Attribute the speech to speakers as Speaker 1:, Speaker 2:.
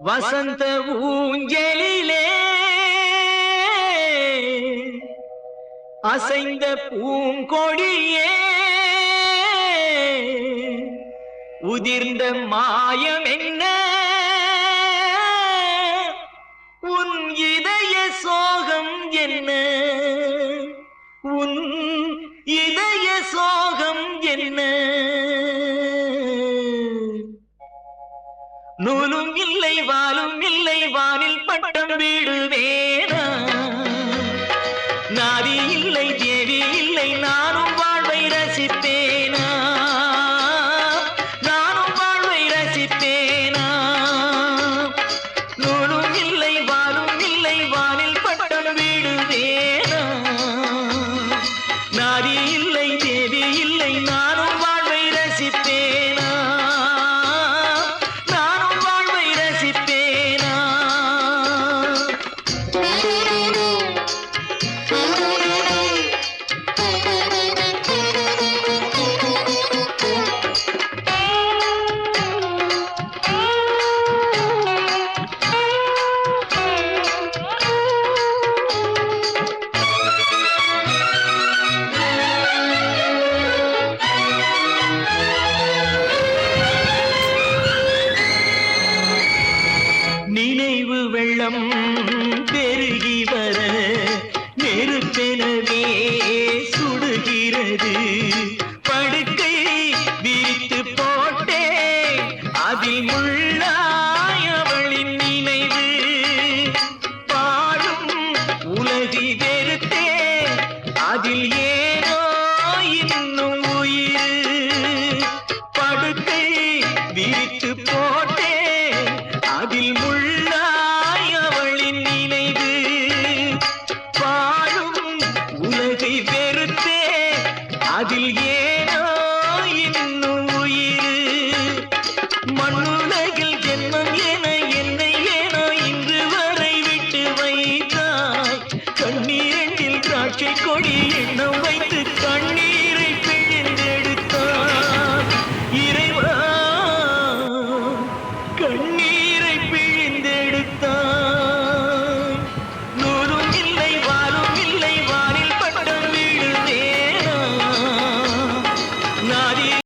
Speaker 1: வசந்த ஊஞ்சலிலே அசைந்த பூங்கொடியே உதிர்ந்த மாயம் என்ன உன் இதய சோகம் என்ன உன் இதய சோகம் என்ன நூலும் இல்லை வாலும் இல்லை வானில் பட்டம் வீடுவேனா நாதி இல்லை தேவி இல்லை நானும் வாழ்வை ரசிப்பேனா நானும் வாழ்வை ரசிப்பேனா நூலும் இல்லை வாலும் இல்லை வானில் பட்டம் வீடுவேனா நாதி இல்லை தேவி இல்லை நானும் வாழ்வை ரசிப்பேனா நினைவு வெள்ளம் பெருகி வர நெருப்பெனவே சுடுகிறது படுக்கை விரித்து போட்டே அதில் முள்ளாய் அவளின் நினைவு பாடும் உலகி வெறுத்தே அதில் ஏனோ இன்னும் உயிர் படுக்கை விரித்து போ